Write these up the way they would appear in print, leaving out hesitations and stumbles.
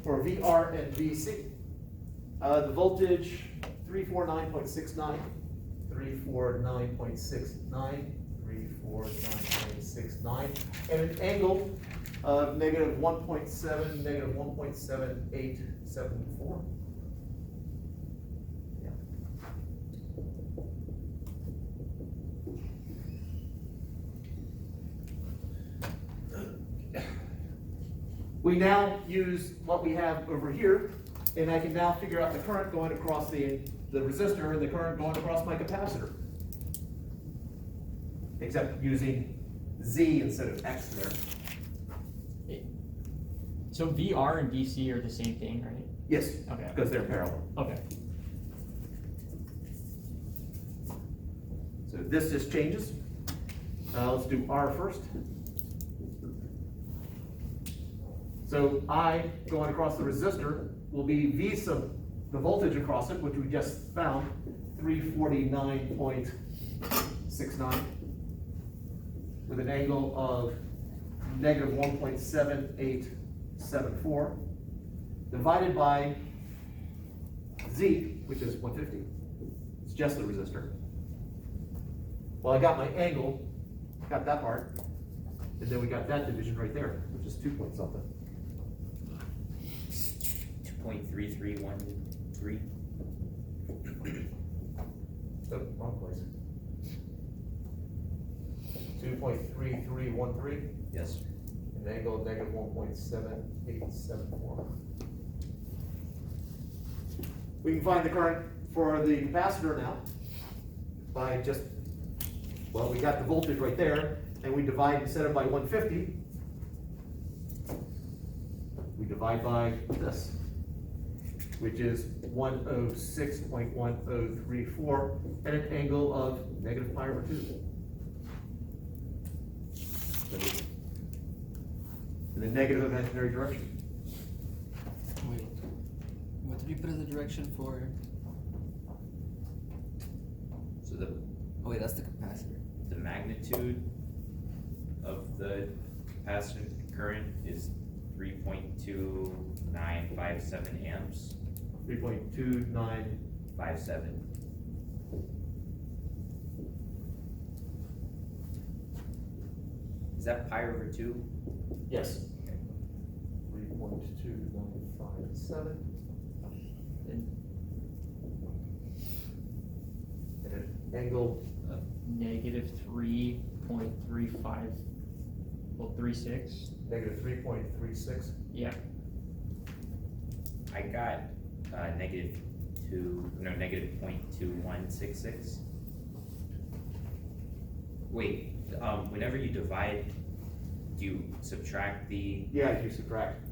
for VR and VC. The voltage 349.69, 349.69, 349.69, and an angle of negative 1.7, negative 1.7874. Yeah. We now use what we have over here, and I can now figure out the current going across the resistor and the current going across my capacitor. Except using Z instead of X there. So VR and DC are the same thing, right? Yes, Okay. because they're parallel. Okay. So this just changes. Let's do R first. So I going across the resistor will be V sub the voltage across it, which we just found, 349.69, with an angle of negative 1.7874, divided by Z, which is 150. It's just the resistor. Well, I got my angle, got that part, and then we got that division right there, which is 2 point something. 2.3313. Oh, wrong place. 2.3313, Yes. and the angle of negative 1.7874. We can find the current for the capacitor now by just, well, we got the voltage right there, and we divide, instead of by 150, we divide by this, which is 106.1034 at an angle of negative pi over 2. In the negative imaginary direction. Wait, what did you put as the direction for? So the Oh wait, that's the capacitor. magnitude of the capacitor current is 3.2957 amps. 3.29. 57. Is that pi over 2? Yes. 3.2957. And an angle, Negative 3.35, well, 36. negative 3.36. Yeah. I got negative 0.2166. Wait, whenever you divide, do you subtract the, Yeah, you subtract.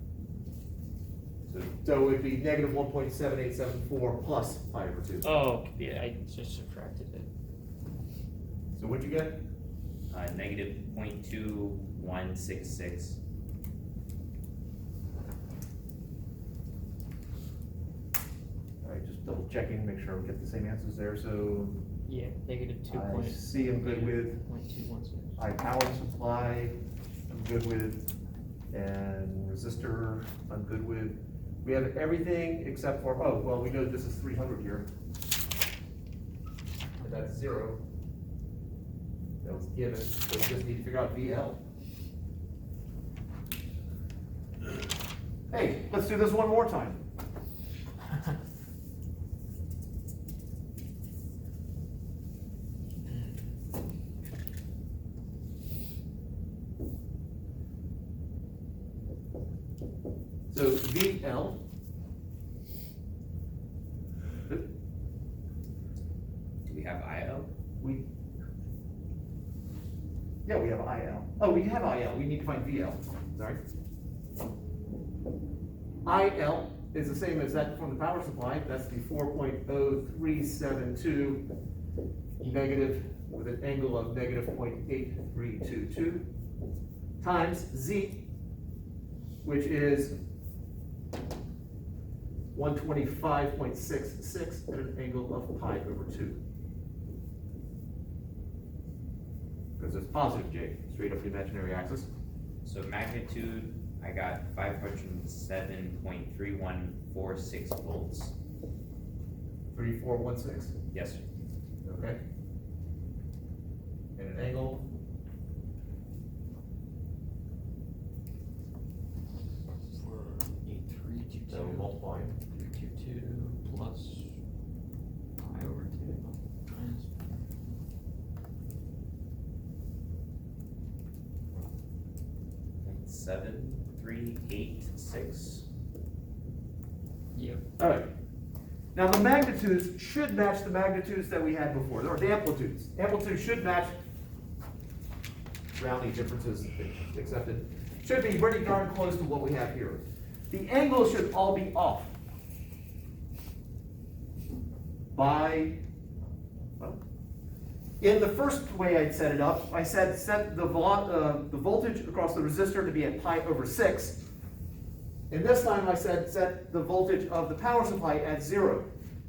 so So it'd be negative 1.7874 plus pi over 2. Oh, yeah, I just subtracted it. So what'd you get? negative 0.2166. All right, just double checking, make sure we get the same answers there. So Yeah, negative 2 I point. see I'm good with. 0.216. I power supply, I'm good with, and resistor, I'm good with. We have everything except for, oh, well, we know this is 300 here. And that's 0. That was given, so we just need to figure out VL. Hey, let's do this one more time. So VL. Do we have IO? Yeah, we have IL. Oh, we have IL, we need to find VL, sorry. IL is the same as that from the power supply, that's the 4.0372 negative with an angle of negative 0.8322 times Z, which is 125.66 at an angle of pi over 2. Because it's positive J, straight up the imaginary axis. So magnitude, I I got 507.3146 volts. 3416, Yes, sir. okay? And an angle, For 8322. so multiplying. 322 plus pi over 2 minus. Like 7386. Yep. All right. Now the magnitudes should match the magnitudes that we had before, or the amplitudes. Amplitudes should match, rounding differences accepted, should be pretty darn close to what we have here. The angles should all be off by, well, in the first way I'd set it up, I said set the voltage across the resistor to be at pi over 6. And this time I said set the voltage of the power supply at 0.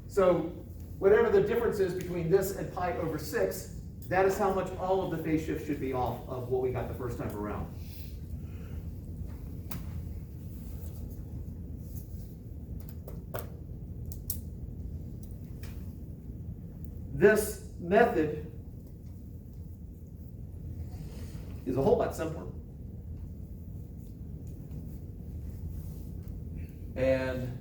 So whatever the difference is between this and pi over 6, that is how much all of the phase shifts should be off of what we got the first time around. This method is a whole lot simpler. And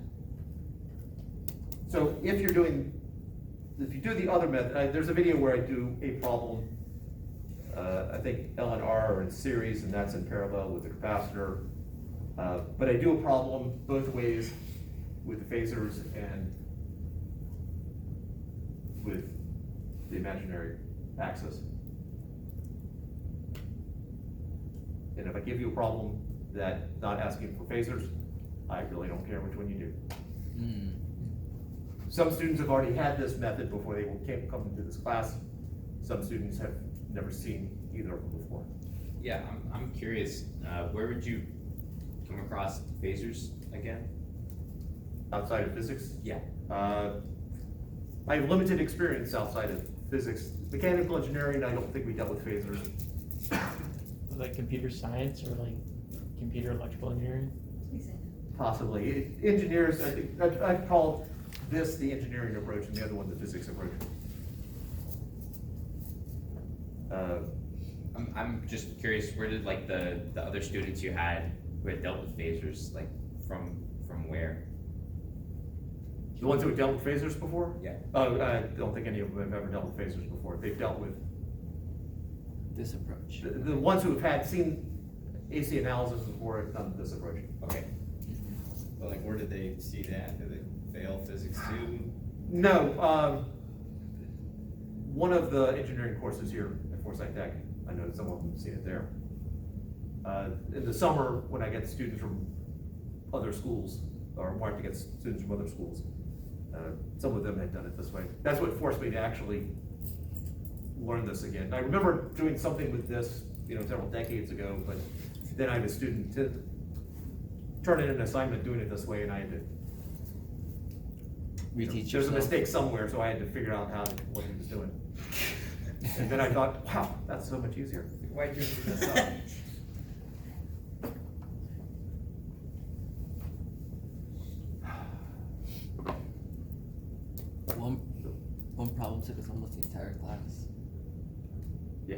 so if you do the other method, there's a video where I do a problem. I think L and R are in series and that's in parallel with the capacitor. But I do a problem both ways with the phasors and with the imaginary axis. And if I give you a problem that not asking for phasors, I really don't care which one you do. Some students have already had this method before they come into this class. Some students have never seen either of them before. Yeah, I'm curious, where would you come across phasors again? Outside of physics, Yeah. I have limited experience outside of physics. Mechanical engineering, I don't think we dealt with phasors. Like computer science or like computer electrical engineering? Possibly. Engineers, I think, I'd call this the engineering approach and the other one the physics approach. I'm just curious, where did like the other students you had who had dealt with phasors, like from where? The ones who have dealt with phasors before? Yeah. I don't think any of them have ever dealt with phasors before. They've dealt with, This approach. the ones who have seen AC analysis before have done this approach. Okay. But like, where did they see that? Did they fail physics too? No, one of the engineering courses here at Forsyth Tech, I know some of them have seen it there. In the summer, when I get students from other schools, or wanted to get students from other schools, some of them had done it this way. That's what forced me to actually learn this again. I remember doing something with this, several decades ago, but then I had a student to turn in an assignment doing it this way, and I had to Reteach there's a yourself. mistake somewhere, so I had to figure out what he was doing. And then I thought, wow, that's so much easier. Why'd you mess up? One problem took us almost the entire class. Yeah.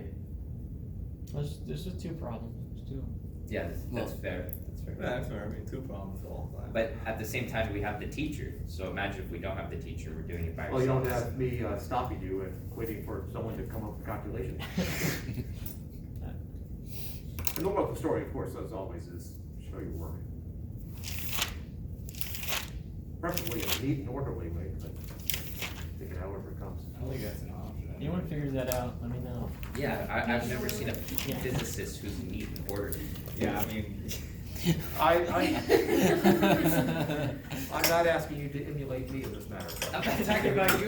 There's just two problems, there's two. Yeah, that's Well- fair, that's fair. Yeah, that's fair. I mean, 2 problems the whole class. But at the same time, we have the teacher, so imagine if we don't have the teacher, we're doing it by Well, you ourselves. don't have me stopping you and waiting for someone to come up with a calculation. And the moral of the story, of course, as always, is show your work. Preferably in a neat and orderly way, but take it however it comes. I don't think that's an option. Anyone figures that out, let me know. Yeah, I've never seen a physicist who's neat and orderly. Yeah, I mean, I'm not asking you to emulate me in this matter. I'm not talking about you.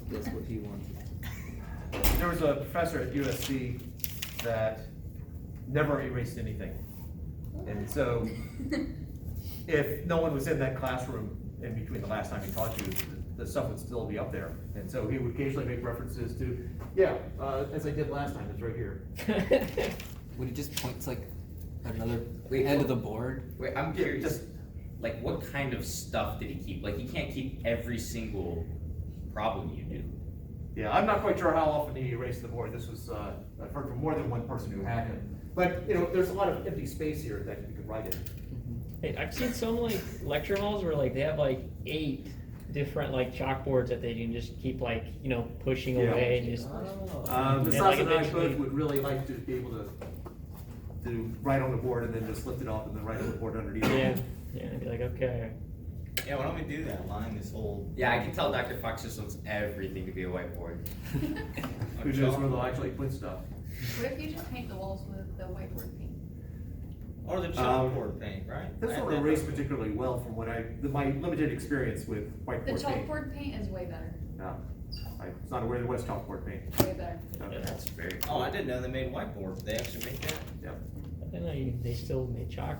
That's what he wanted. There was a professor at USC that never erased anything. And so, if no one was in that classroom in between the last time he taught you, the stuff would still be up there. And so he would occasionally make references to, yeah, as I did last time, it's right here. Would he just point to like another Wait, end what? of the board? Wait, I'm Yeah, curious, just- like what kind of stuff did he keep? Like he can't keep every single problem you do. Yeah, I'm not quite sure how often he erased the board. This was, I've heard from more than one person who had him. But, you know, there's a lot of empty space here that you could write in. Hey, I've seen some like lecture halls where like they have like 8 different like chalkboards that they can just keep like, you know, pushing Yeah. away and just. The And, Sasson like, and I eventually- both would really like to be able to write on the board and then just lift it off and then write on the board underneath. Yeah, yeah, and be like, okay. Yeah, why don't we do that, line this whole. Yeah, I can tell Dr. Fox just wants everything to be a whiteboard. Who knows where they'll actually put stuff. What if you just paint the walls with the whiteboard paint? Or the chalkboard paint, right? That's not erased particularly well from what my limited experience with The whiteboard paint. chalkboard paint is way better, No, I'm not aware there was chalkboard paint. way better. Okay. That's very Oh, cool. I didn't know they made whiteboards, they actually make that? Yeah. I didn't know they still made chalk.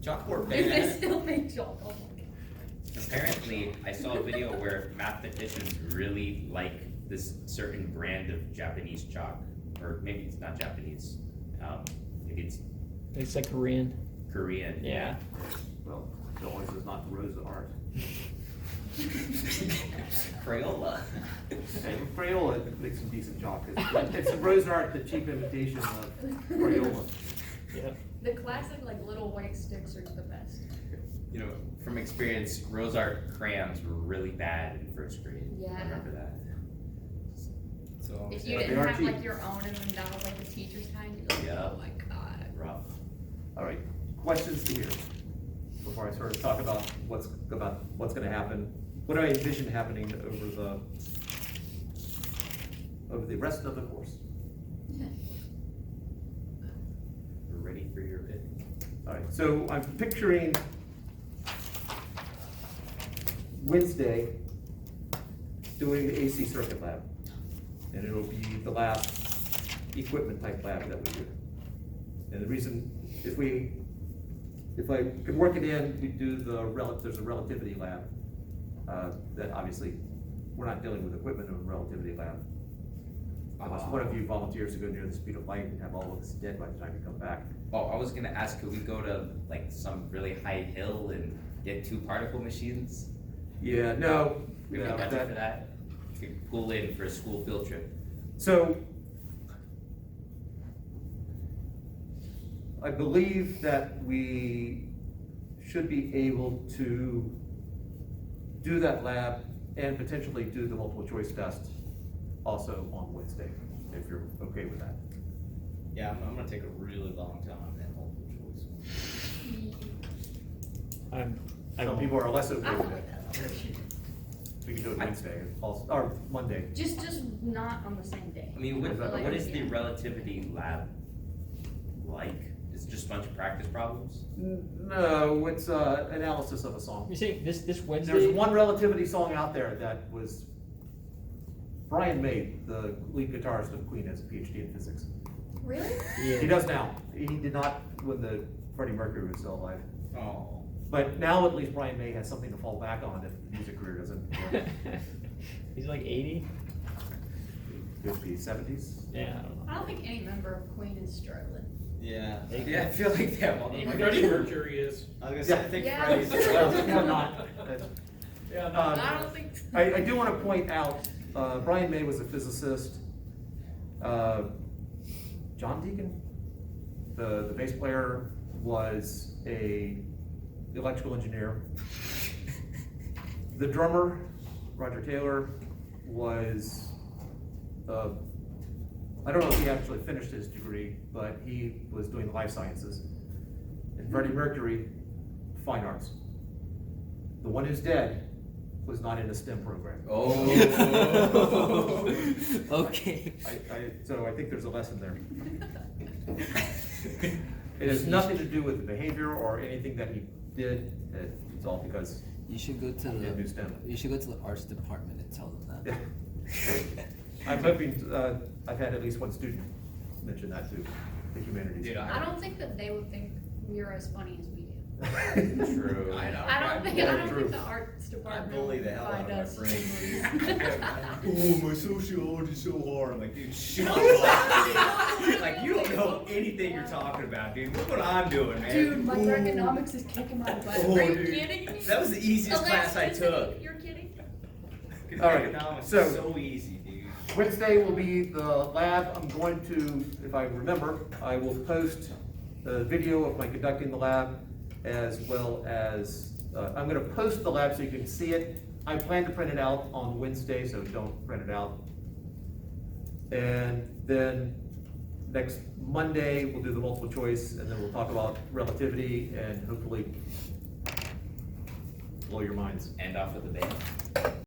Chalkboard If they paint, still make chalk, oh my god. Apparently, I saw a video where mathematicians really like this certain brand of Japanese chalk, or maybe it's not Japanese, maybe it's It's like Korean. Korean. Yeah. Well, it always is not the rose of art. Crayola. And Crayola makes some decent chalk. It's the rose art, the cheap imitation of Crayola. Yep. The classic like little white sticks are the best. You know, from experience, rose art crayons were really bad in first grade. Yeah. I remember that. so. If you But they didn't are have cheap. like your own and then that was like the teacher's kind, you'd be like, Yeah. oh my god. Rough. All right, questions to here, before I sort of talk about what's gonna happen, what do I envision happening over the rest of the course? We're ready for your bid. All right, so I'm picturing Wednesday doing the AC circuit lab. And it'll be the last equipment type lab that we do. And the reason, if I can work it in, we do there's a relativity lab. That obviously, we're not dealing with equipment in a relativity lab. Unless one of you volunteers to go near the speed of light and have all of us dead by the time you come back. Oh, I was gonna ask, could we go to like some really high hill and get 2 particle machines? Yeah, no. We no, have budget that- for that? We could pull in for a school field trip. So, I believe that we should be able to do that lab and potentially do the multiple choice test also on Wednesday, if you're okay with that. Yeah, I'm gonna take a really long time on that multiple choice. Some people are less okay I with don't it. like that. We can do it Wednesday, also, or Monday. Just not on the same day. I mean, Is that what is the yeah. relativity lab like? It's just a bunch of practice problems? No, it's analysis of a song. You see, this Wednesday. There's one relativity song out there that was, Brian May, the lead guitarist of Queen, has a PhD in physics. Really? Yeah. He does now. He did not when Freddie Mercury was still alive. Oh. But now at least Brian May has something to fall back on if the music career doesn't work. He's like 80. 50s, 70s. Yeah, I don't know. I don't think any member of Queen is struggling. Yeah. Yeah, I feel like they have all the money. Freddie Mercury is. I was gonna say, I Yeah. think Yeah. Freddie's. Well, not. Yeah, I don't think. I do want to point out, Brian May was a physicist. John Deacon, the bass player, was a electrical engineer. The drummer, Roger Taylor, was, I don't know if he actually finished his degree, but he was doing life sciences. And Freddie Mercury, fine arts. The one who's dead was not in a STEM program. Oh. Okay. So I think there's a lesson there. It has nothing to do with the behavior or anything that he did. It's all because You should go to he didn't do the, STEM. you should go to the arts department and tell them that. Yeah. I'm hoping, I've had at least one student mention that to the humanities. Dude, I don't think that they would think we're as funny as we do. True. I don't think the arts I department. bully the hell out of my find us friends, memories. dude. Oh, my sociology's so hard. I'm like, dude, shut up. dude. Like, you don't know anything you're talking about, dude. Look what I'm doing, man. Dude, Ooh. microeconomics is kicking my butt. Oh, Are you dude. kidding me? That was the easiest class I Electricity, took. You're kidding? Cause All right, economics so- is so easy, dude. Wednesday will be the lab. I'm going to, if I remember, I will post a video of my conducting the lab, as well as, I'm gonna post the lab so you can see it. I plan to print it out on Wednesday, so don't print it out. And then next Monday, we'll do the multiple choice, and then we'll talk about relativity and hopefully blow your minds. End off with a bang.